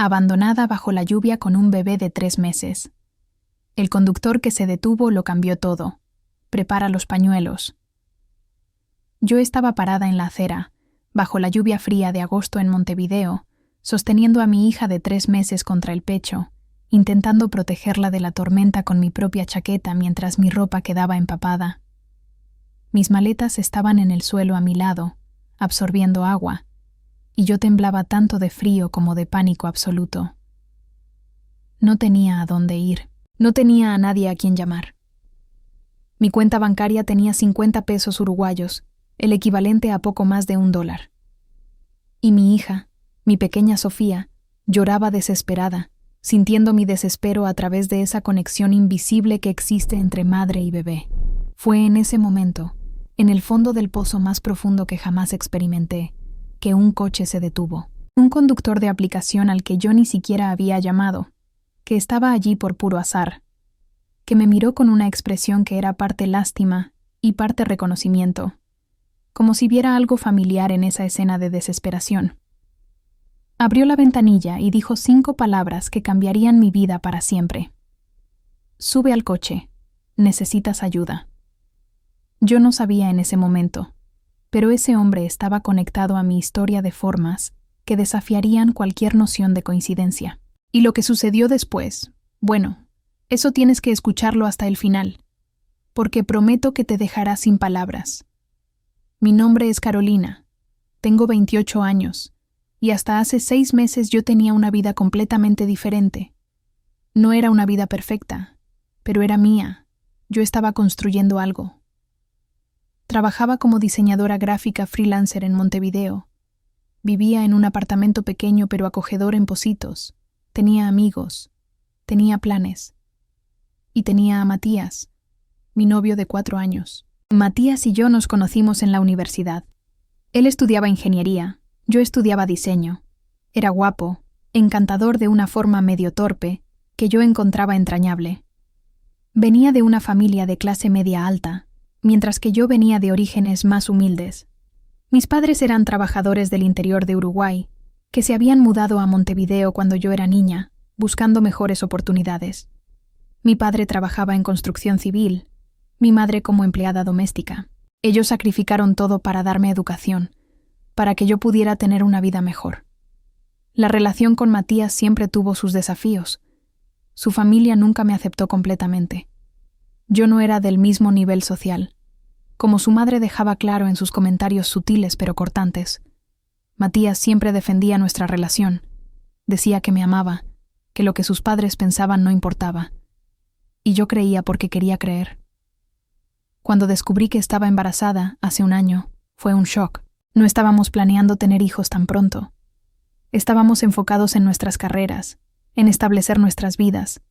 abandonada bajo la lluvia con un bebé de 3 meses. El conductor que se detuvo lo cambió todo. Prepara los pañuelos. Yo estaba parada en la acera, bajo la lluvia fría de agosto en Montevideo, sosteniendo a mi hija de 3 meses contra el pecho, intentando protegerla de la tormenta con mi propia chaqueta mientras mi ropa quedaba empapada. Mis maletas estaban en el suelo a mi lado, absorbiendo agua, y yo temblaba tanto de frío como de pánico absoluto. No tenía a dónde ir, no tenía a nadie a quien llamar. Mi cuenta bancaria tenía 50 pesos uruguayos, el equivalente a poco más de $1. Y mi hija, mi pequeña Sofía, lloraba desesperada, sintiendo mi desespero a través de esa conexión invisible que existe entre madre y bebé. Fue en ese momento, en el fondo del pozo más profundo que jamás experimenté, que un coche se detuvo. Un conductor de aplicación al que yo ni siquiera había llamado, que estaba allí por puro azar, que me miró con una expresión que era parte lástima y parte reconocimiento, como si viera algo familiar en esa escena de desesperación. Abrió la ventanilla y dijo 5 palabras que cambiarían mi vida para siempre. «Sube al coche. Necesitas ayuda». Yo no sabía en ese momento, pero ese hombre estaba conectado a mi historia de formas que desafiarían cualquier noción de coincidencia. Y lo que sucedió después, bueno, eso tienes que escucharlo hasta el final, porque prometo que te dejará sin palabras. Mi nombre es Carolina, tengo 28 años, y hasta hace 6 meses yo tenía una vida completamente diferente. No era una vida perfecta, pero era mía. Yo estaba construyendo algo. Trabajaba como diseñadora gráfica freelancer en Montevideo. Vivía en un apartamento pequeño pero acogedor en Pocitos. Tenía amigos. Tenía planes. Y tenía a Matías, mi novio de 4 años. Matías y yo nos conocimos en la universidad. Él estudiaba ingeniería, yo estudiaba diseño. Era guapo, encantador de una forma medio torpe, que yo encontraba entrañable. Venía de una familia de clase media alta, mientras que yo venía de orígenes más humildes. Mis padres eran trabajadores del interior de Uruguay, que se habían mudado a Montevideo cuando yo era niña, buscando mejores oportunidades. Mi padre trabajaba en construcción civil, mi madre como empleada doméstica. Ellos sacrificaron todo para darme educación, para que yo pudiera tener una vida mejor. La relación con Matías siempre tuvo sus desafíos. Su familia nunca me aceptó completamente. Yo no era del mismo nivel social, como su madre dejaba claro en sus comentarios sutiles pero cortantes. Matías siempre defendía nuestra relación. Decía que me amaba, que lo que sus padres pensaban no importaba. Y yo creía porque quería creer. Cuando descubrí que estaba embarazada, hace un año, fue un shock. No estábamos planeando tener hijos tan pronto. Estábamos enfocados en nuestras carreras, en establecer nuestras vidas.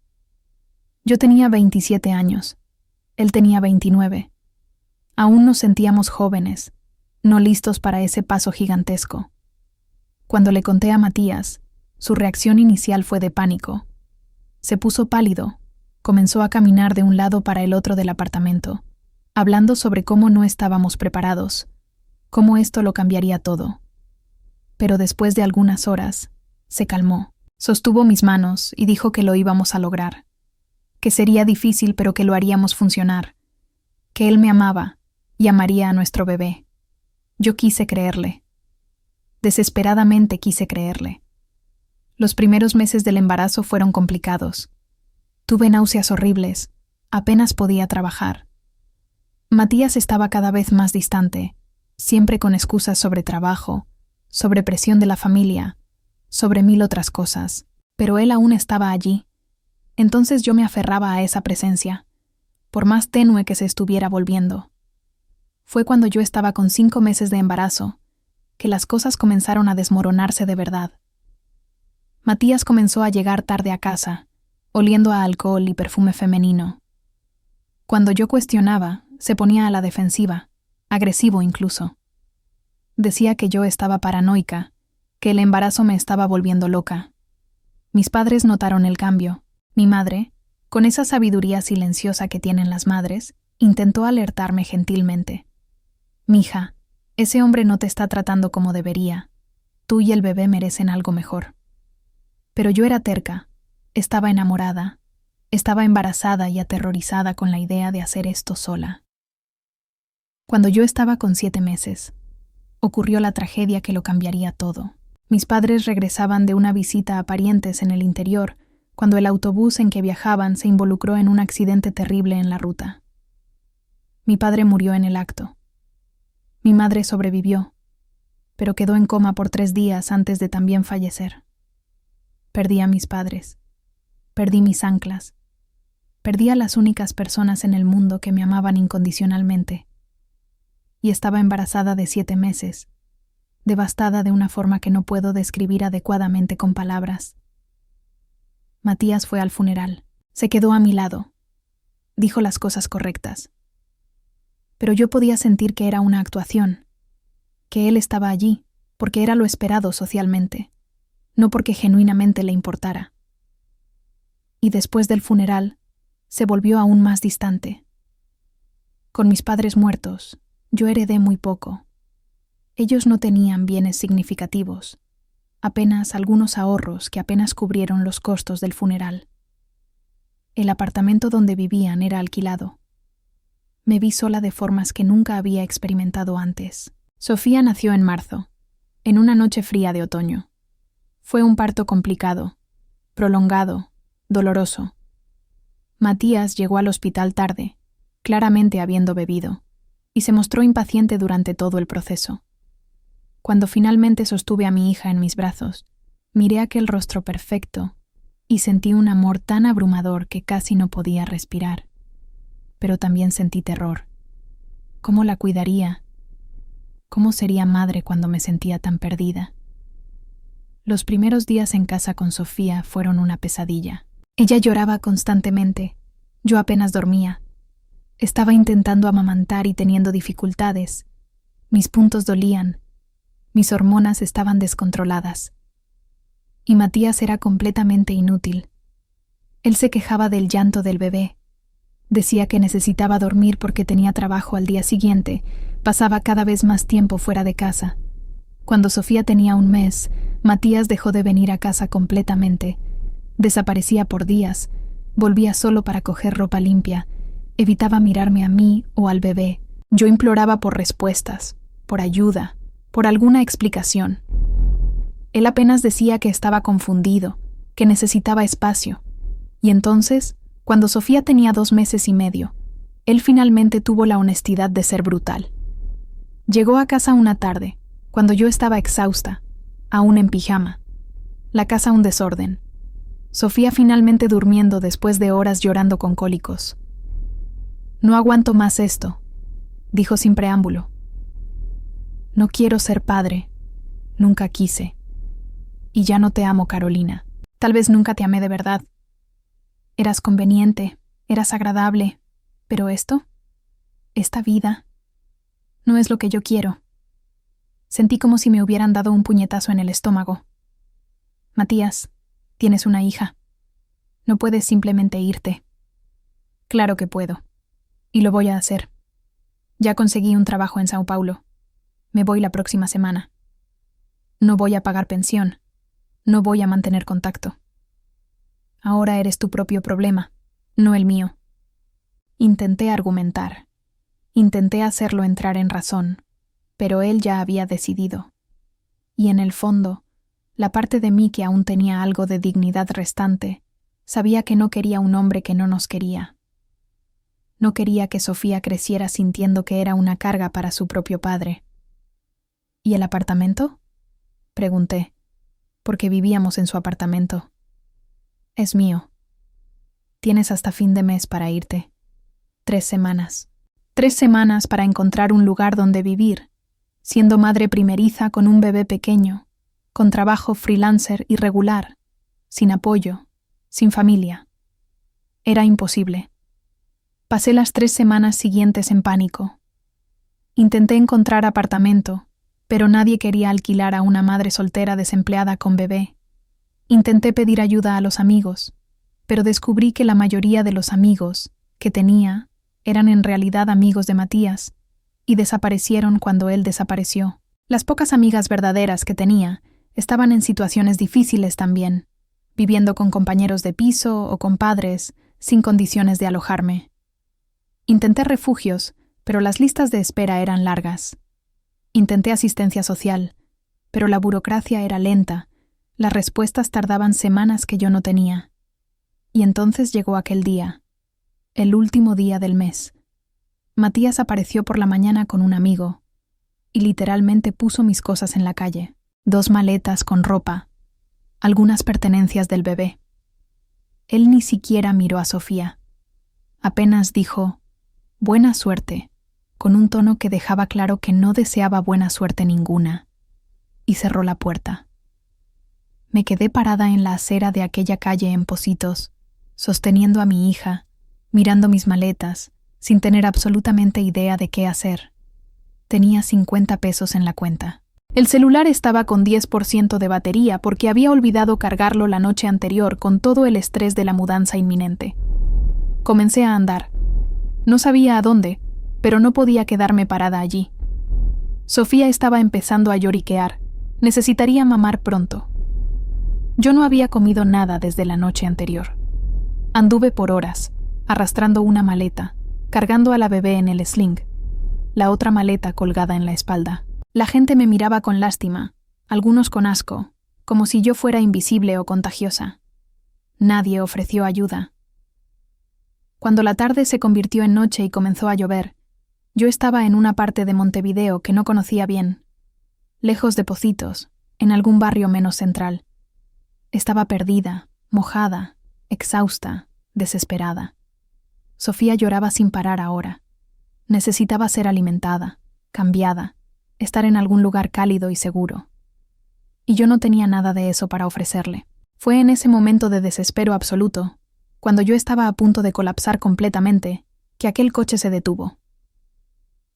Yo tenía 27 años. Él tenía 29. Aún nos sentíamos jóvenes, no listos para ese paso gigantesco. Cuando le conté a Matías, su reacción inicial fue de pánico. Se puso pálido, comenzó a caminar de un lado para el otro del apartamento, hablando sobre cómo no estábamos preparados, cómo esto lo cambiaría todo. Pero después de algunas horas, se calmó, sostuvo mis manos y dijo que lo íbamos a lograr, que sería difícil pero que lo haríamos funcionar, que él me amaba y amaría a nuestro bebé. Yo quise creerle. Desesperadamente quise creerle. Los primeros meses del embarazo fueron complicados. Tuve náuseas horribles, apenas podía trabajar. Matías estaba cada vez más distante, siempre con excusas sobre trabajo, sobre presión de la familia, sobre 1000 otras cosas, pero él aún estaba allí. Entonces yo me aferraba a esa presencia, por más tenue que se estuviera volviendo. Fue cuando yo estaba con 5 meses de embarazo, que las cosas comenzaron a desmoronarse de verdad. Matías comenzó a llegar tarde a casa, oliendo a alcohol y perfume femenino. Cuando yo cuestionaba, se ponía a la defensiva, agresivo incluso. Decía que yo estaba paranoica, que el embarazo me estaba volviendo loca. Mis padres notaron el cambio. Mi madre, con esa sabiduría silenciosa que tienen las madres, intentó alertarme gentilmente. «Mija, ese hombre no te está tratando como debería. Tú y el bebé merecen algo mejor». Pero yo era terca, estaba enamorada, estaba embarazada y aterrorizada con la idea de hacer esto sola. Cuando yo estaba con 7 meses, ocurrió la tragedia que lo cambiaría todo. Mis padres regresaban de una visita a parientes en el interior cuando el autobús en que viajaban se involucró en un accidente terrible en la ruta. Mi padre murió en el acto. Mi madre sobrevivió, pero quedó en coma por 3 días antes de también fallecer. Perdí a mis padres, perdí mis anclas, perdí a las únicas personas en el mundo que me amaban incondicionalmente. Y estaba embarazada de 7 meses, devastada de una forma que no puedo describir adecuadamente con palabras. Matías fue al funeral, se quedó a mi lado, dijo las cosas correctas. Pero yo podía sentir que era una actuación, que él estaba allí porque era lo esperado socialmente, no porque genuinamente le importara. Y después del funeral, se volvió aún más distante. Con mis padres muertos, yo heredé muy poco. Ellos no tenían bienes significativos, apenas algunos ahorros que apenas cubrieron los costos del funeral. El apartamento donde vivían era alquilado. Me vi sola de formas que nunca había experimentado antes. Sofía nació en marzo, en una noche fría de otoño. Fue un parto complicado, prolongado, doloroso. Matías llegó al hospital tarde, claramente habiendo bebido, y se mostró impaciente durante todo el proceso. Cuando finalmente sostuve a mi hija en mis brazos, miré aquel rostro perfecto y sentí un amor tan abrumador que casi no podía respirar. Pero también sentí terror. ¿Cómo la cuidaría? ¿Cómo sería madre cuando me sentía tan perdida? Los primeros días en casa con Sofía fueron una pesadilla. Ella lloraba constantemente. Yo apenas dormía. Estaba intentando amamantar y teniendo dificultades. Mis puntos dolían. Mis hormonas estaban descontroladas. Y Matías era completamente inútil. Él se quejaba del llanto del bebé. Decía que necesitaba dormir porque tenía trabajo al día siguiente. Pasaba cada vez más tiempo fuera de casa. Cuando Sofía tenía 1 mes, Matías dejó de venir a casa completamente. Desaparecía por días. Volvía solo para coger ropa limpia. Evitaba mirarme a mí o al bebé. Yo imploraba por respuestas, por ayuda, por alguna explicación. Él apenas decía que estaba confundido, que necesitaba espacio. Y entonces, cuando Sofía tenía 2 meses y medio, él finalmente tuvo la honestidad de ser brutal. Llegó a casa una tarde, cuando yo estaba exhausta, aún en pijama. La casa un desorden. Sofía finalmente durmiendo después de horas llorando con cólicos. «No aguanto más esto», dijo sin preámbulo. «No quiero ser padre. Nunca quise. Y ya no te amo, Carolina. Tal vez nunca te amé de verdad. Eras conveniente, eras agradable, pero esto, esta vida, no es lo que yo quiero». Sentí como si me hubieran dado un puñetazo en el estómago. «Matías, tienes una hija. No puedes simplemente irte». «Claro que puedo. Y lo voy a hacer. Ya conseguí un trabajo en Sao Paulo. Me voy la próxima semana. No voy a pagar pensión. No voy a mantener contacto. Ahora eres tu propio problema, no el mío». Intenté argumentar. Intenté hacerlo entrar en razón, pero él ya había decidido. Y en el fondo, la parte de mí que aún tenía algo de dignidad restante, sabía que no quería un hombre que no nos quería. No quería que Sofía creciera sintiendo que era una carga para su propio padre. ¿Y el apartamento?, pregunté, porque vivíamos en su apartamento. «Es mío. Tienes hasta fin de mes para irte. 3 semanas. 3 semanas para encontrar un lugar donde vivir, siendo madre primeriza con un bebé pequeño, con trabajo freelancer irregular, sin apoyo, sin familia». Era imposible. Pasé las 3 semanas siguientes en pánico. Intenté encontrar apartamento, pero nadie quería alquilar a una madre soltera desempleada con bebé. Intenté pedir ayuda a los amigos, pero descubrí que la mayoría de los amigos que tenía eran en realidad amigos de Matías, y desaparecieron cuando él desapareció. Las pocas amigas verdaderas que tenía estaban en situaciones difíciles también. viviendo con compañeros de piso o con padres, sin condiciones de alojarme. Intenté refugios, pero las listas de espera eran largas. Intenté asistencia social, pero la burocracia era lenta, las respuestas tardaban semanas que yo no tenía. Y entonces llegó aquel día, el último día del mes. Matías apareció por la mañana con un amigo, y literalmente puso mis cosas en la calle, 2 maletas con ropa, algunas pertenencias del bebé. Él ni siquiera miró a Sofía. Apenas dijo, «Buena suerte», con un tono que dejaba claro que no deseaba buena suerte ninguna, y cerró la puerta. Me quedé parada en la acera de aquella calle en Pocitos, sosteniendo a mi hija, mirando mis maletas, sin tener absolutamente idea de qué hacer. Tenía 50 pesos en la cuenta. El celular estaba con 10% de batería porque había olvidado cargarlo la noche anterior con todo el estrés de la mudanza inminente. Comencé a andar. No sabía a dónde, pero no podía quedarme parada allí. Sofía estaba empezando a lloriquear. Necesitaría mamar pronto. Yo no había comido nada desde la noche anterior. Anduve por horas, arrastrando una maleta, cargando a la bebé en el sling, la otra maleta colgada en la espalda. La gente me miraba con lástima, algunos con asco, como si yo fuera invisible o contagiosa. Nadie ofreció ayuda. Cuando la tarde se convirtió en noche y comenzó a llover, yo estaba en una parte de Montevideo que no conocía bien, lejos de Pocitos, en algún barrio menos central. Estaba perdida, mojada, exhausta, desesperada. Sofía lloraba sin parar ahora. Necesitaba ser alimentada, cambiada, estar en algún lugar cálido y seguro. Y yo no tenía nada de eso para ofrecerle. Fue en ese momento de desespero absoluto, cuando yo estaba a punto de colapsar completamente, que aquel coche se detuvo.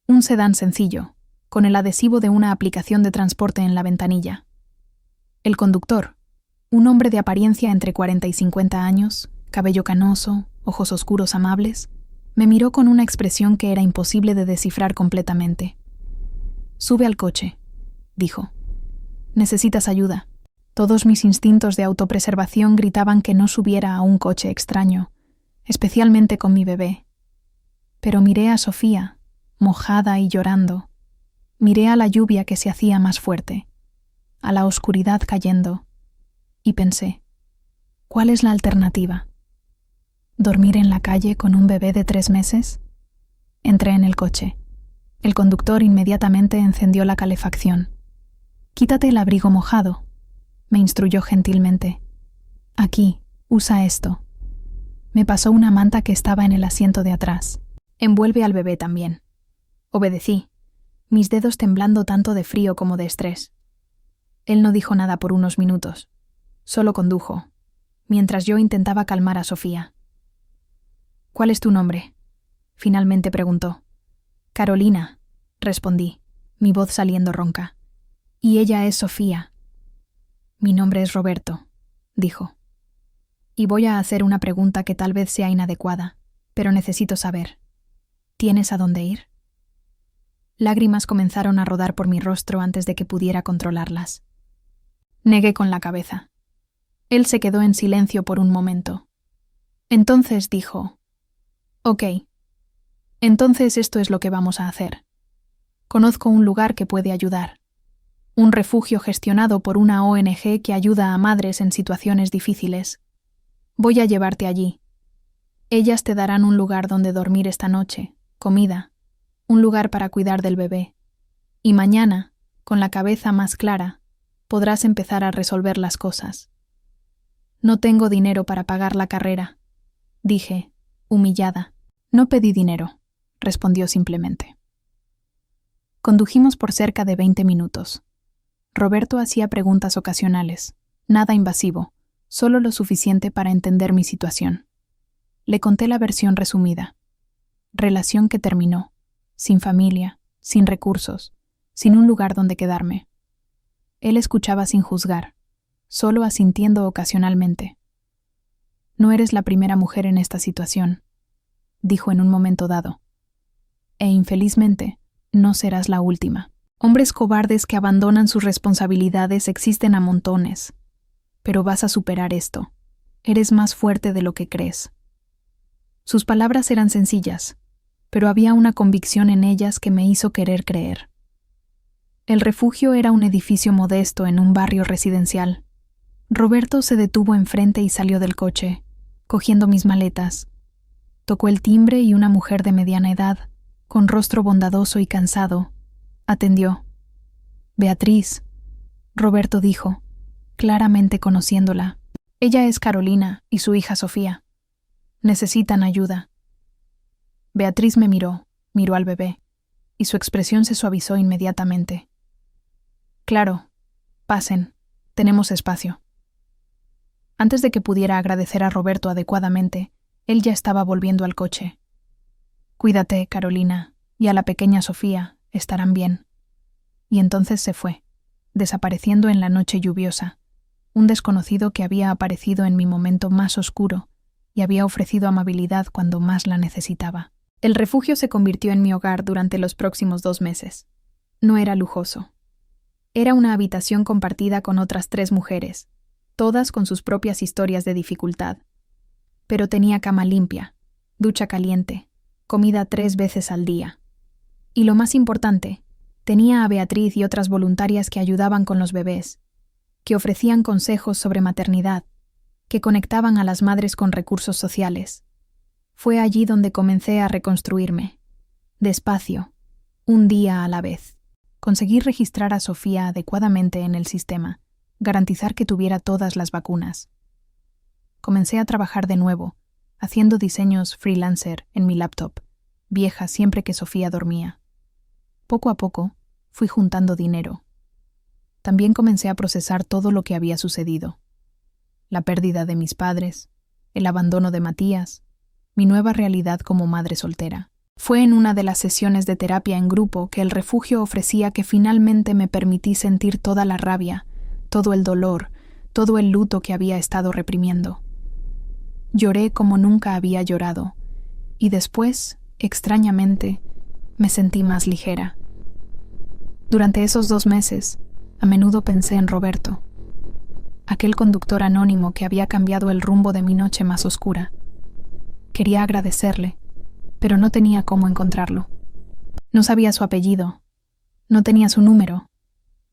Un sedán sencillo, con el adhesivo de una aplicación de transporte en la ventanilla. El conductor, un hombre de apariencia entre 40 y 50 años, cabello canoso, ojos oscuros amables, me miró con una expresión que era imposible de descifrar completamente. «Sube al coche», dijo. «Necesitas ayuda». Todos mis instintos de autopreservación gritaban que no subiera a un coche extraño, especialmente con mi bebé. Pero miré a Sofía, mojada y llorando. Miré a la lluvia que se hacía más fuerte, a la oscuridad cayendo, y pensé, ¿cuál es la alternativa? ¿Dormir en la calle con un bebé de 3 meses? Entré en el coche. El conductor inmediatamente encendió la calefacción. «Quítate el abrigo mojado», me instruyó gentilmente. «Aquí, usa esto». Me pasó una manta que estaba en el asiento de atrás. «Envuelve al bebé también». Obedecí, mis dedos temblando tanto de frío como de estrés. Él no dijo nada por unos minutos. Solo condujo, mientras yo intentaba calmar a Sofía. «¿Cuál es tu nombre?», finalmente preguntó. «Carolina», respondí, mi voz saliendo ronca. «Y ella es Sofía». «Mi nombre es Roberto», dijo. «Y voy a hacer una pregunta que tal vez sea inadecuada, pero necesito saber. ¿Tienes a dónde ir?». Lágrimas comenzaron a rodar por mi rostro antes de que pudiera controlarlas. Negué con la cabeza. Él se quedó en silencio por un momento. Entonces dijo, «Ok. Entonces esto es lo que vamos a hacer. Conozco un lugar que puede ayudar. Un refugio gestionado por una ONG que ayuda a madres en situaciones difíciles. Voy a llevarte allí. Ellas te darán un lugar donde dormir esta noche, comida, un lugar para cuidar del bebé. Y mañana, con la cabeza más clara, podrás empezar a resolver las cosas». «No tengo dinero para pagar la carrera», dije, humillada. «No pedí dinero», respondió simplemente. Condujimos por cerca de 20 minutos. Roberto hacía preguntas ocasionales, nada invasivo, solo lo suficiente para entender mi situación. Le conté la versión resumida. Relación que terminó, sin familia, sin recursos, sin un lugar donde quedarme. Él escuchaba sin juzgar, solo asintiendo ocasionalmente. «No eres la primera mujer en esta situación», dijo en un momento dado. «E infelizmente, no serás la última. Hombres cobardes que abandonan sus responsabilidades existen a montones. pero vas a superar esto. Eres más fuerte de lo que crees. Sus palabras eran sencillas, pero había una convicción en ellas que me hizo querer creer. El refugio era un edificio modesto en un barrio residencial. Roberto se detuvo enfrente y salió del coche, cogiendo mis maletas. Tocó el timbre y una mujer de mediana edad, con rostro bondadoso y cansado, atendió. «Beatriz», Roberto dijo, claramente conociéndola. «Ella es Carolina y su hija Sofía. Necesitan ayuda». Beatriz me miró al bebé, y su expresión se suavizó inmediatamente. «Claro, pasen, tenemos espacio». Antes de que pudiera agradecer a Roberto adecuadamente, él ya estaba volviendo al coche. «Cuídate, Carolina, y a la pequeña Sofía, estarán bien». Y entonces se fue, desapareciendo en la noche lluviosa, un desconocido que había aparecido en mi momento más oscuro y había ofrecido amabilidad cuando más la necesitaba. El refugio se convirtió en mi hogar durante los próximos 2 meses. No era lujoso. Era una habitación compartida con otras 3 mujeres, todas con sus propias historias de dificultad. Pero tenía cama limpia, ducha caliente, comida 3 veces al día. Y lo más importante, tenía a Beatriz y otras voluntarias que ayudaban con los bebés, que ofrecían consejos sobre maternidad, que conectaban a las madres con recursos sociales. Fue allí donde comencé a reconstruirme, despacio, un día a la vez. Conseguí registrar a Sofía adecuadamente en el sistema, garantizar que tuviera todas las vacunas. Comencé a trabajar de nuevo, haciendo diseños freelancer en mi laptop, vieja siempre que Sofía dormía. Poco a poco, fui juntando dinero. También comencé a procesar todo lo que había sucedido. La pérdida de mis padres, el abandono de Matías, mi nueva realidad como madre soltera. Fue en una de las sesiones de terapia en grupo que el refugio ofrecía que finalmente me permití sentir toda la rabia, todo el dolor, todo el luto que había estado reprimiendo. Lloré como nunca había llorado, y después, extrañamente, me sentí más ligera. Durante esos 2 meses, a menudo pensé en Roberto, aquel conductor anónimo que había cambiado el rumbo de mi noche más oscura. Quería agradecerle, pero no tenía cómo encontrarlo. No sabía su apellido, no tenía su número,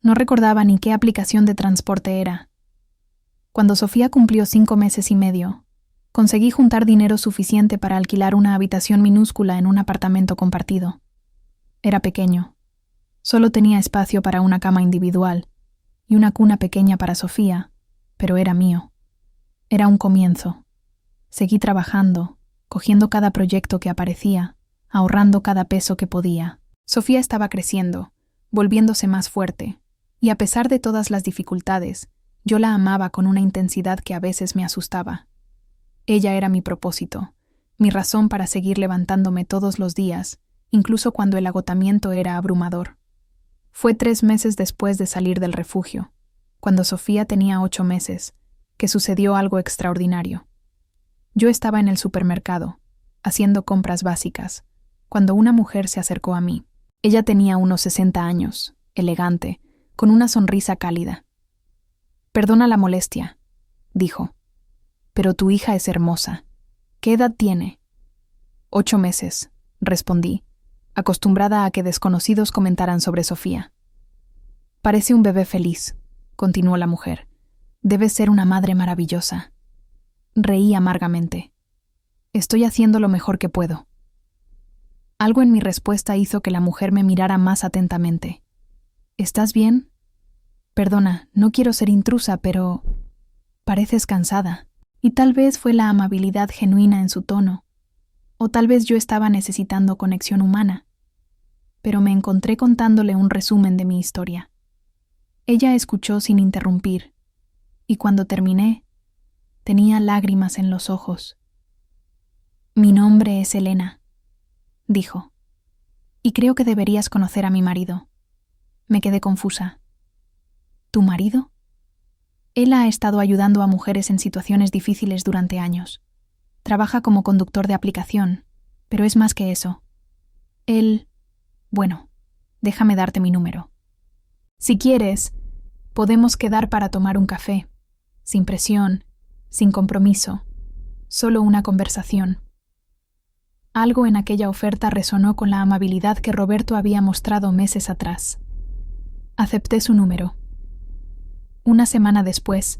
no recordaba ni qué aplicación de transporte era. Cuando Sofía cumplió 5 meses y medio, conseguí juntar dinero suficiente para alquilar una habitación minúscula en un apartamento compartido. Era pequeño. Solo tenía espacio para una cama individual y una cuna pequeña para Sofía, pero era mío. Era un comienzo. Seguí trabajando, cogiendo cada proyecto que aparecía, ahorrando cada peso que podía. Sofía estaba creciendo, volviéndose más fuerte, y a pesar de todas las dificultades, yo la amaba con una intensidad que a veces me asustaba. Ella era mi propósito, mi razón para seguir levantándome todos los días, incluso cuando el agotamiento era abrumador. Fue 3 meses después de salir del refugio, cuando Sofía tenía 8 meses, que sucedió algo extraordinario. Yo estaba en el supermercado, haciendo compras básicas, cuando una mujer se acercó a mí. Ella tenía unos 60 años, elegante, con una sonrisa cálida. «Perdona la molestia», dijo, «pero tu hija es hermosa. ¿Qué edad tiene?» 8 meses, respondí, acostumbrada a que desconocidos comentaran sobre Sofía. «Parece un bebé feliz», continuó la mujer. «Debe ser una madre maravillosa». Reí amargamente. «Estoy haciendo lo mejor que puedo». Algo en mi respuesta hizo que la mujer me mirara más atentamente. «¿Estás bien?» «Perdona, no quiero ser intrusa, pero pareces cansada». Y tal vez fue la amabilidad genuina en su tono, o tal vez yo estaba necesitando conexión humana, pero me encontré contándole un resumen de mi historia. Ella escuchó sin interrumpir, y cuando terminé, tenía lágrimas en los ojos. «Mi nombre es Elena», dijo, «y creo que deberías conocer a mi marido». Me quedé confusa. «¿Tu marido?» Él ha estado ayudando a mujeres en situaciones difíciles durante años. Trabaja como conductor de aplicación, pero es más que eso. Bueno, déjame darte mi número. Si quieres, podemos quedar para tomar un café. sin presión, sin compromiso, solo una conversación. Algo en aquella oferta resonó con la amabilidad que Roberto había mostrado meses atrás. Acepté su número. Una semana después,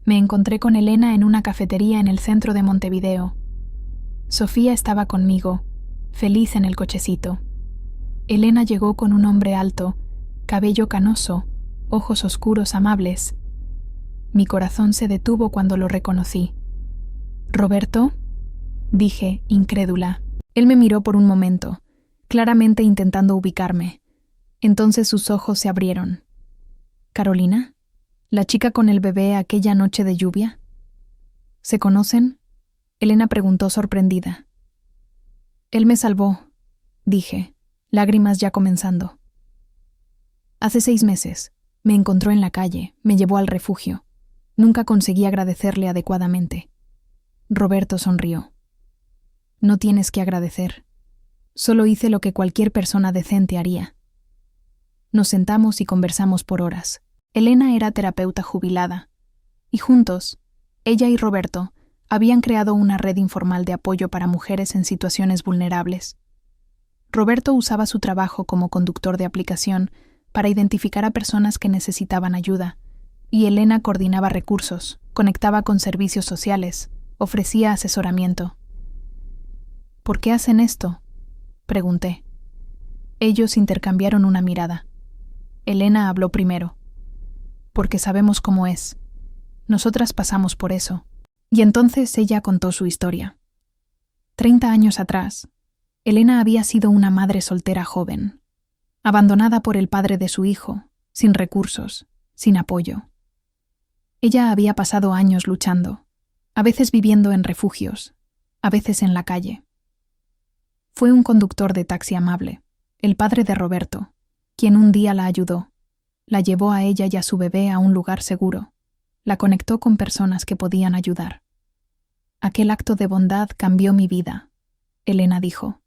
me encontré con Elena en una cafetería en el centro de Montevideo. Sofía estaba conmigo, feliz en el cochecito. Elena llegó con un hombre alto, cabello canoso, ojos oscuros amables. Mi corazón se detuvo cuando lo reconocí. «¿Roberto?», dije, incrédula. Él me miró por un momento, claramente intentando ubicarme. Entonces sus ojos se abrieron. «¿Carolina? ¿La chica con el bebé aquella noche de lluvia? ¿Se conocen?», Elena preguntó sorprendida. «Él me salvó», dije, lágrimas ya comenzando. «Hace 6 meses. Me encontró en la calle, me llevó al refugio. Nunca conseguí agradecerle adecuadamente». Roberto sonrió. «No tienes que agradecer. Solo hice lo que cualquier persona decente haría». Nos sentamos y conversamos por horas. Elena era terapeuta jubilada, y juntos, ella y Roberto, habían creado una red informal de apoyo para mujeres en situaciones vulnerables. Roberto usaba su trabajo como conductor de aplicación para identificar a personas que necesitaban ayuda, y Elena coordinaba recursos, conectaba con servicios sociales, ofrecía asesoramiento. «¿Por qué hacen esto?», pregunté. Ellos intercambiaron una mirada. Elena habló primero. «Porque sabemos cómo es. Nosotras pasamos por eso». Y entonces ella contó su historia. 30 años atrás, Elena había sido una madre soltera joven, abandonada por el padre de su hijo, sin recursos, sin apoyo. Ella había pasado años luchando, a veces viviendo en refugios, a veces en la calle. Fue un conductor de taxi amable, el padre de Roberto, quien un día la ayudó, la llevó a ella y a su bebé a un lugar seguro, la conectó con personas que podían ayudar. «Aquel acto de bondad cambió mi vida», Elena dijo.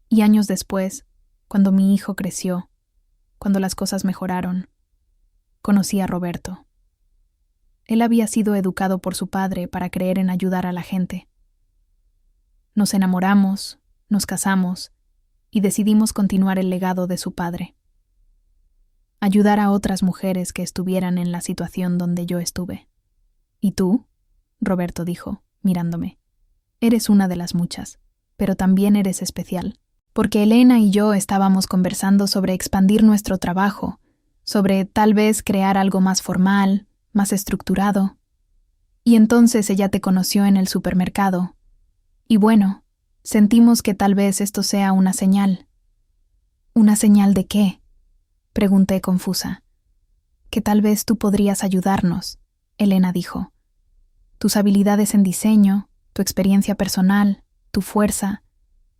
Y años después, cuando mi hijo creció, cuando las cosas mejoraron, conocí a Roberto. Él había sido educado por su padre para creer en ayudar a la gente. Nos enamoramos, nos casamos y decidimos continuar el legado de su padre. Ayudar a otras mujeres que estuvieran en la situación donde yo estuve. «¿Y tú?», Roberto dijo, mirándome. «Eres una de las muchas, pero también eres especial». Porque Elena y yo estábamos conversando sobre expandir nuestro trabajo, sobre tal vez crear algo más formal, más estructurado. Y entonces ella te conoció en el supermercado. Y bueno, sentimos que tal vez esto sea una señal. ¿Una señal de qué?, pregunté confusa. «Que tal vez tú podrías ayudarnos», Elena dijo. «Tus habilidades en diseño, tu experiencia personal, tu fuerza,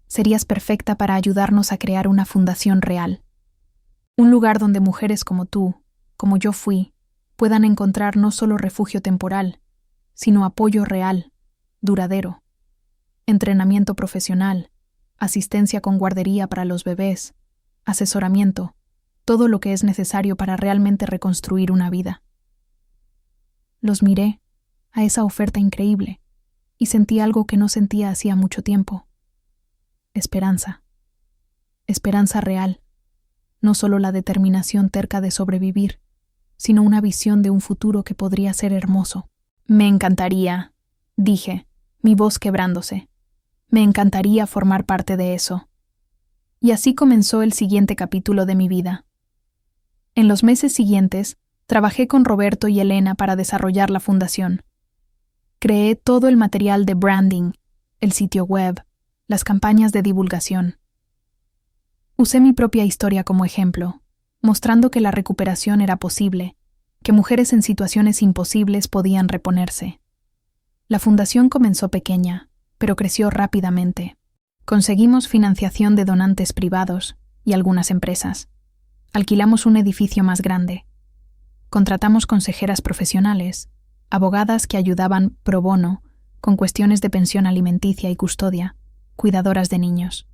serías perfecta para ayudarnos a crear una fundación real. Un lugar donde mujeres como tú, como yo fui, puedan encontrar no solo refugio temporal, sino apoyo real, duradero, entrenamiento profesional, asistencia con guardería para los bebés, asesoramiento, todo lo que es necesario para realmente reconstruir una vida». Los miré, a esa oferta increíble, y sentí algo que no sentía hacía mucho tiempo. Esperanza. Esperanza real, no solo la determinación terca de sobrevivir, sino una visión de un futuro que podría ser hermoso. «Me encantaría», dije, mi voz quebrándose. «Me encantaría formar parte de eso». Y así comenzó el siguiente capítulo de mi vida. En los meses siguientes, trabajé con Roberto y Elena para desarrollar la fundación. Creé todo el material de branding, el sitio web, las campañas de divulgación. Usé mi propia historia como ejemplo, mostrando que la recuperación era posible, que mujeres en situaciones imposibles podían reponerse. La fundación comenzó pequeña, pero creció rápidamente. Conseguimos financiación de donantes privados y algunas empresas. Alquilamos un edificio más grande. Contratamos consejeras profesionales, abogadas que ayudaban pro bono con cuestiones de pensión alimenticia y custodia, cuidadoras de niños.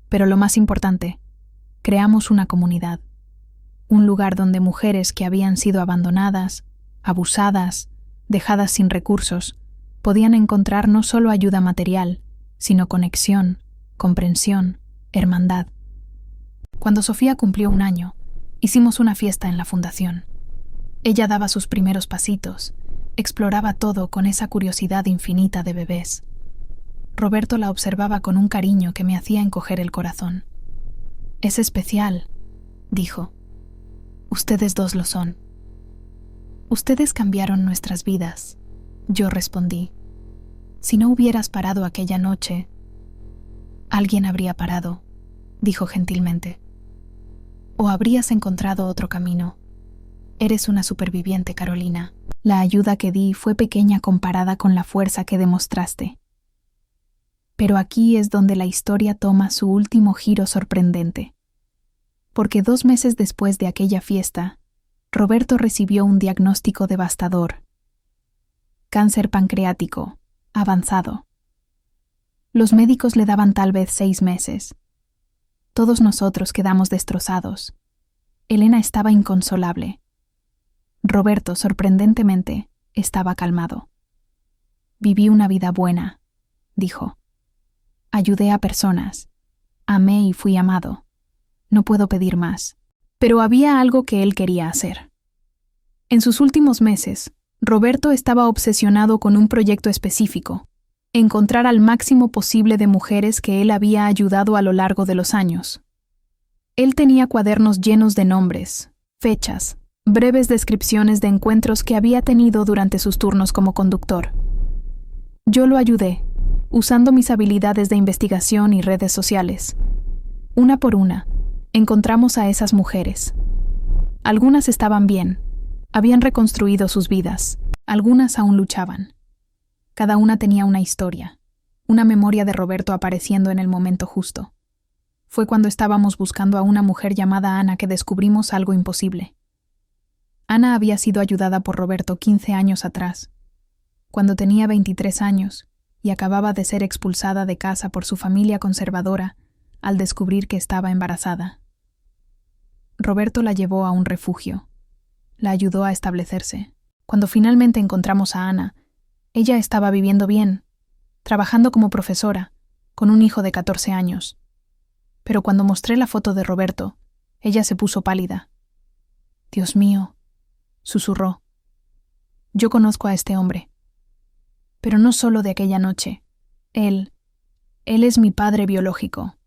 Pero lo más importante, creamos una comunidad, un lugar donde mujeres que habían sido abandonadas, abusadas, dejadas sin recursos, podían encontrar no solo ayuda material, sino conexión, comprensión, hermandad. Cuando Sofía cumplió 1 año, hicimos una fiesta en la fundación. Ella daba sus primeros pasitos, exploraba todo con esa curiosidad infinita de bebés. Roberto la observaba con un cariño que me hacía encoger el corazón. «Es especial», dijo. «Ustedes dos lo son». «Ustedes cambiaron nuestras vidas», yo respondí. «Si no hubieras parado aquella noche...» «Alguien habría parado», dijo gentilmente. «O habrías encontrado otro camino. Eres una superviviente, Carolina. La ayuda que di fue pequeña comparada con la fuerza que demostraste». Pero aquí es donde la historia toma su último giro sorprendente. Porque 2 meses después de aquella fiesta, Roberto recibió un diagnóstico devastador. Cáncer pancreático, avanzado. Los médicos le daban tal vez 6 meses. Todos nosotros quedamos destrozados. Elena estaba inconsolable. Roberto, sorprendentemente, estaba calmado. «Viví una vida buena», dijo. «Ayudé a personas. Amé y fui amado. No puedo pedir más». Pero había algo que él quería hacer. En sus últimos meses, Roberto estaba obsesionado con un proyecto específico: encontrar al máximo posible de mujeres que él había ayudado a lo largo de los años. Él tenía cuadernos llenos de nombres, fechas, breves descripciones de encuentros que había tenido durante sus turnos como conductor. Yo lo ayudé, usando mis habilidades de investigación y redes sociales. Una por una, encontramos a esas mujeres. Algunas estaban bien, habían reconstruido sus vidas, algunas aún luchaban. Cada una tenía una historia, una memoria de Roberto apareciendo en el momento justo. Fue cuando estábamos buscando a una mujer llamada Ana que descubrimos algo imposible. Ana había sido ayudada por Roberto 15 años atrás, cuando tenía 23 años, y acababa de ser expulsada de casa por su familia conservadora al descubrir que estaba embarazada. Roberto la llevó a un refugio. La ayudó a establecerse. Cuando finalmente encontramos a Ana, ella estaba viviendo bien, trabajando como profesora, con un hijo de 14 años. Pero cuando mostré la foto de Roberto, ella se puso pálida. «Dios mío», susurró. «Yo conozco a este hombre. Pero no solo de aquella noche. Él es mi padre biológico».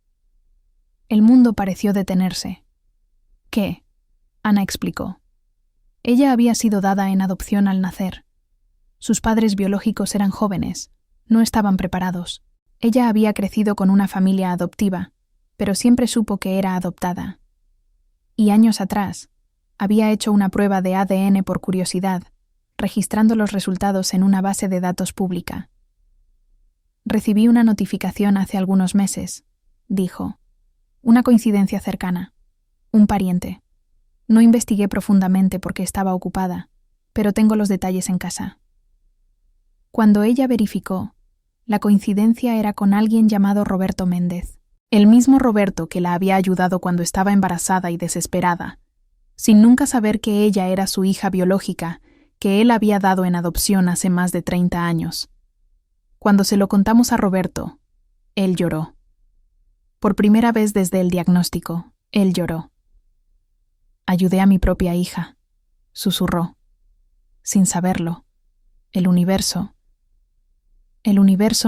El mundo pareció detenerse. «¿Qué?», Ana explicó. Ella había sido dada en adopción al nacer. Sus padres biológicos eran jóvenes, no estaban preparados. Ella había crecido con una familia adoptiva, pero siempre supo que era adoptada. Y años atrás, había hecho una prueba de ADN por curiosidad, registrando los resultados en una base de datos pública. «Recibí una notificación hace algunos meses», dijo. «Una coincidencia cercana. Un pariente. No investigué profundamente porque estaba ocupada, pero tengo los detalles en casa». Cuando ella verificó, la coincidencia era con alguien llamado Roberto Méndez, el mismo Roberto que la había ayudado cuando estaba embarazada y desesperada, sin nunca saber que ella era su hija biológica, que él había dado en adopción hace más de 30 años. Cuando se lo contamos a Roberto, él lloró. Por primera vez desde el diagnóstico, él lloró. «Ayudé a mi propia hija», susurró. Sin saberlo, el universo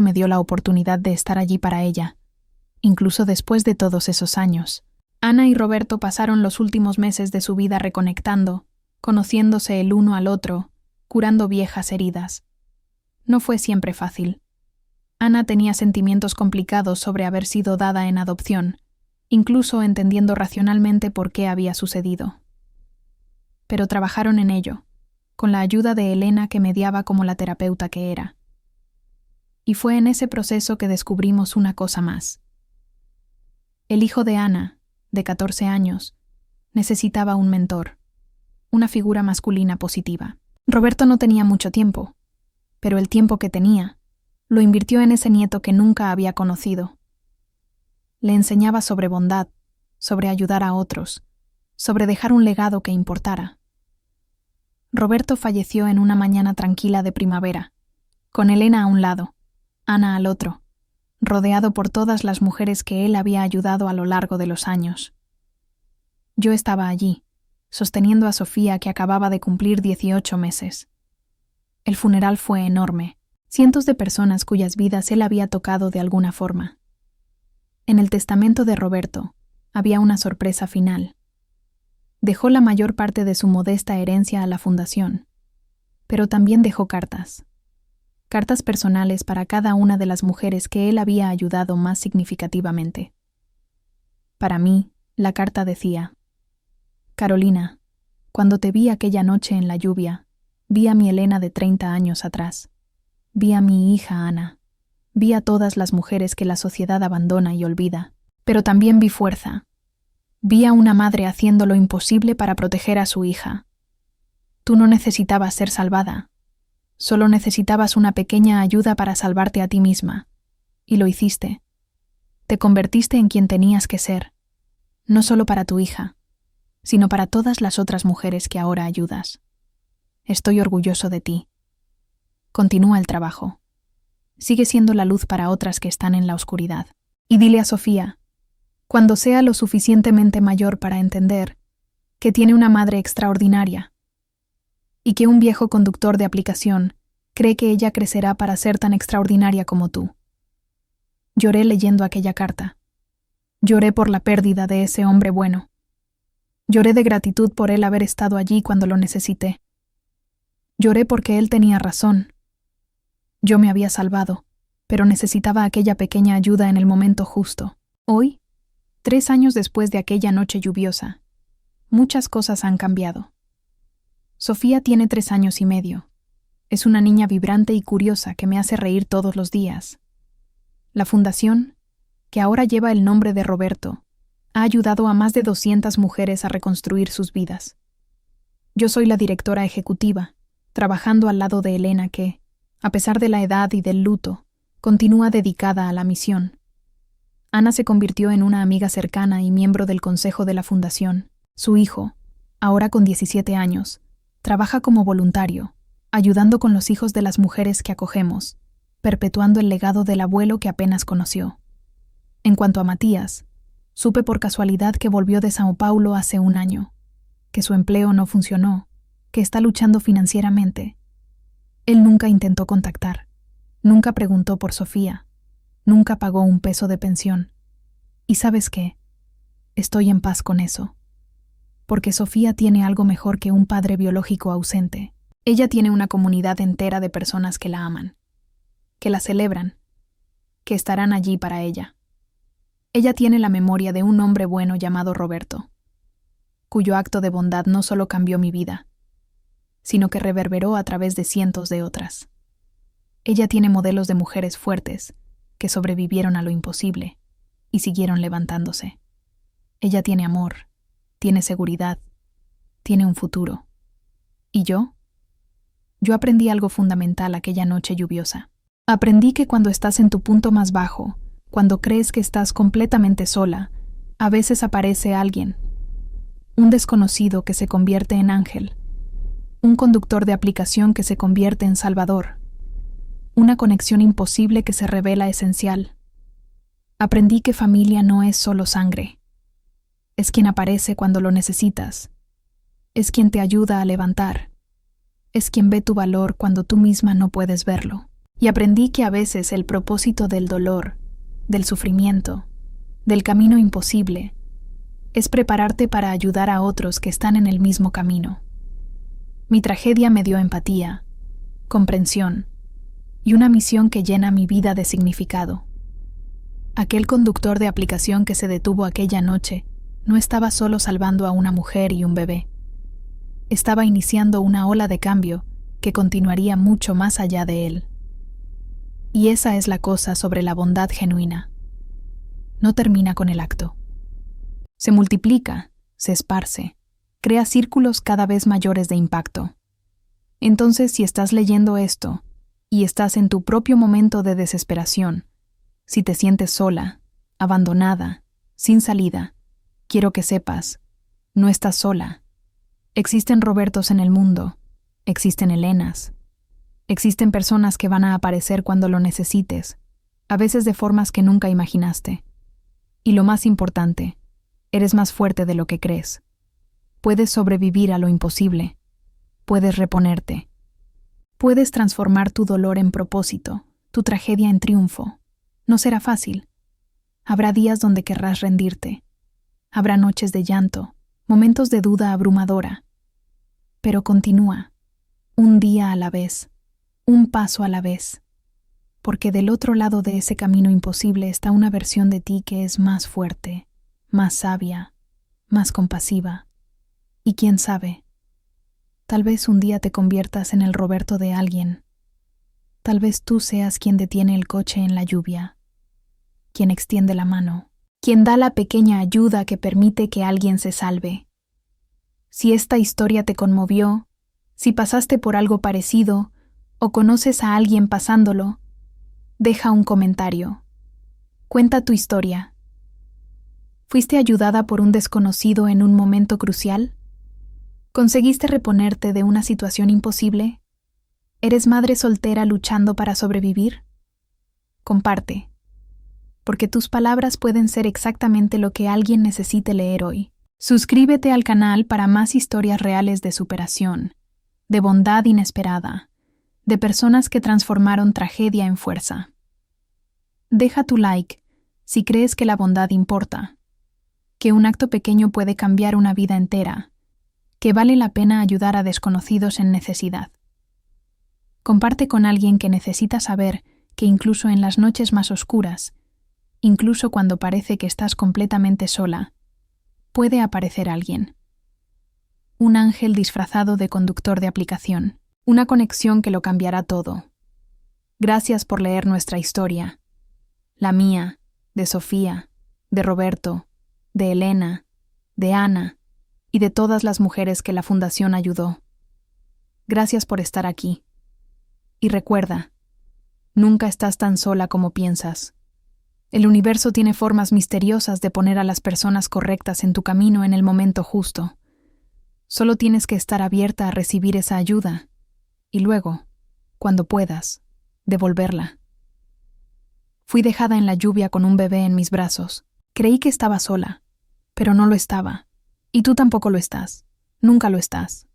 me dio la oportunidad de estar allí para ella, incluso después de todos esos años. Ana y Roberto pasaron los últimos meses de su vida reconectando, conociéndose el uno al otro, curando viejas heridas. No fue siempre fácil. Ana tenía sentimientos complicados sobre haber sido dada en adopción, incluso entendiendo racionalmente por qué había sucedido. Pero trabajaron en ello, con la ayuda de Elena que mediaba como la terapeuta que era. Y fue en ese proceso que descubrimos una cosa más. El hijo de Ana, de 14 años, necesitaba un mentor, una figura masculina positiva. Roberto no tenía mucho tiempo, pero el tiempo que tenía, lo invirtió en ese nieto que nunca había conocido. Le enseñaba sobre bondad, sobre ayudar a otros, sobre dejar un legado que importara. Roberto falleció en una mañana tranquila de primavera, con Elena a un lado, Ana al otro, rodeado por todas las mujeres que él había ayudado a lo largo de los años. Yo estaba allí, sosteniendo a Sofía, que acababa de cumplir 18 meses. El funeral fue enorme, cientos de personas cuyas vidas él había tocado de alguna forma. En el testamento de Roberto había una sorpresa final. Dejó la mayor parte de su modesta herencia a la fundación, pero también dejó cartas personales para cada una de las mujeres que él había ayudado más significativamente. Para mí, la carta decía: Carolina, cuando te vi aquella noche en la lluvia, vi a mi Elena de 30 años atrás, vi a mi hija Ana, vi a todas las mujeres que la sociedad abandona y olvida, pero también vi fuerza. Vi a una madre haciendo lo imposible para proteger a su hija. Tú no necesitabas ser salvada. Solo necesitabas una pequeña ayuda para salvarte a ti misma. Y lo hiciste. Te convertiste en quien tenías que ser. No solo para tu hija, sino para todas las otras mujeres que ahora ayudas. Estoy orgulloso de ti. Continúa el trabajo. Sigue siendo la luz para otras que están en la oscuridad. Y dile a Sofía, cuando sea lo suficientemente mayor para entender, que tiene una madre extraordinaria y que un viejo conductor de aplicación cree que ella crecerá para ser tan extraordinaria como tú. Lloré leyendo aquella carta. Lloré por la pérdida de ese hombre bueno. Lloré de gratitud por él haber estado allí cuando lo necesité. Lloré porque él tenía razón. Yo me había salvado, pero necesitaba aquella pequeña ayuda en el momento justo. Hoy, 3 años después de aquella noche lluviosa, muchas cosas han cambiado. Sofía tiene 3 años y medio. Es una niña vibrante y curiosa que me hace reír todos los días. La fundación, que ahora lleva el nombre de Roberto, ha ayudado a más de 200 mujeres a reconstruir sus vidas. Yo soy la directora ejecutiva, trabajando al lado de Elena que, a pesar de la edad y del luto, continúa dedicada a la misión. Ana se convirtió en una amiga cercana y miembro del consejo de la fundación. Su hijo, ahora con 17 años, trabaja como voluntario, ayudando con los hijos de las mujeres que acogemos, perpetuando el legado del abuelo que apenas conoció. En cuanto a Matías, supe por casualidad que volvió de Sao Paulo hace 1 año, que su empleo no funcionó, que está luchando financieramente. Él nunca intentó contactar, nunca preguntó por Sofía, nunca pagó un peso de pensión. ¿Y sabes qué? Estoy en paz con eso. Porque Sofía tiene algo mejor que un padre biológico ausente. Ella tiene una comunidad entera de personas que la aman, que la celebran, que estarán allí para ella. Ella tiene la memoria de un hombre bueno llamado Roberto, cuyo acto de bondad no solo cambió mi vida, sino que reverberó a través de cientos de otras. Ella tiene modelos de mujeres fuertes que sobrevivieron a lo imposible y siguieron levantándose. Ella tiene amor, tiene seguridad, tiene un futuro. ¿Y yo? Yo aprendí algo fundamental aquella noche lluviosa. Aprendí que cuando estás en tu punto más bajo, cuando crees que estás completamente sola, a veces aparece alguien, un desconocido que se convierte en ángel, un conductor de aplicación que se convierte en salvador, una conexión imposible que se revela esencial. Aprendí que familia no es solo sangre. Es quien aparece cuando lo necesitas. Es quien te ayuda a levantar. Es quien ve tu valor cuando tú misma no puedes verlo. Y aprendí que a veces el propósito del dolor, del sufrimiento, del camino imposible, es prepararte para ayudar a otros que están en el mismo camino. Mi tragedia me dio empatía, comprensión y una misión que llena mi vida de significado. Aquel conductor de aplicación que se detuvo aquella noche no estaba solo salvando a una mujer y un bebé. Estaba iniciando una ola de cambio que continuaría mucho más allá de él. Y esa es la cosa sobre la bondad genuina. No termina con el acto. Se multiplica, se esparce, crea círculos cada vez mayores de impacto. Entonces, si estás leyendo esto y estás en tu propio momento de desesperación, si te sientes sola, abandonada, sin salida, quiero que sepas, no estás sola. Existen Robertos en el mundo, existen Elenas. Existen personas que van a aparecer cuando lo necesites, a veces de formas que nunca imaginaste. Y lo más importante, eres más fuerte de lo que crees. Puedes sobrevivir a lo imposible. Puedes reponerte. Puedes transformar tu dolor en propósito, tu tragedia en triunfo. No será fácil. Habrá días donde querrás rendirte. Habrá noches de llanto, momentos de duda abrumadora. Pero continúa, un día a la vez, un paso a la vez. Porque del otro lado de ese camino imposible está una versión de ti que es más fuerte, más sabia, más compasiva. Y quién sabe, tal vez un día te conviertas en el Roberto de alguien. Tal vez tú seas quien detiene el coche en la lluvia, quien extiende la mano, quien da la pequeña ayuda que permite que alguien se salve. Si esta historia te conmovió, si pasaste por algo parecido o conoces a alguien pasándolo, deja un comentario. Cuenta tu historia. ¿Fuiste ayudada por un desconocido en un momento crucial? ¿Conseguiste reponerte de una situación imposible? ¿Eres madre soltera luchando para sobrevivir? Comparte, porque tus palabras pueden ser exactamente lo que alguien necesite leer hoy. Suscríbete al canal para más historias reales de superación, de bondad inesperada, de personas que transformaron tragedia en fuerza. Deja tu like si crees que la bondad importa, que un acto pequeño puede cambiar una vida entera, que vale la pena ayudar a desconocidos en necesidad. Comparte con alguien que necesita saber que incluso en las noches más oscuras, incluso cuando parece que estás completamente sola, puede aparecer alguien. Un ángel disfrazado de conductor de aplicación, una conexión que lo cambiará todo. Gracias por leer nuestra historia. La mía, de Sofía, de Roberto, de Elena, de Ana y de todas las mujeres que la Fundación ayudó. Gracias por estar aquí. Y recuerda, nunca estás tan sola como piensas. El universo tiene formas misteriosas de poner a las personas correctas en tu camino en el momento justo. Solo tienes que estar abierta a recibir esa ayuda y luego, cuando puedas, devolverla. Fui dejada en la lluvia con un bebé en mis brazos. Creí que estaba sola, pero no lo estaba. Y tú tampoco lo estás. Nunca lo estás.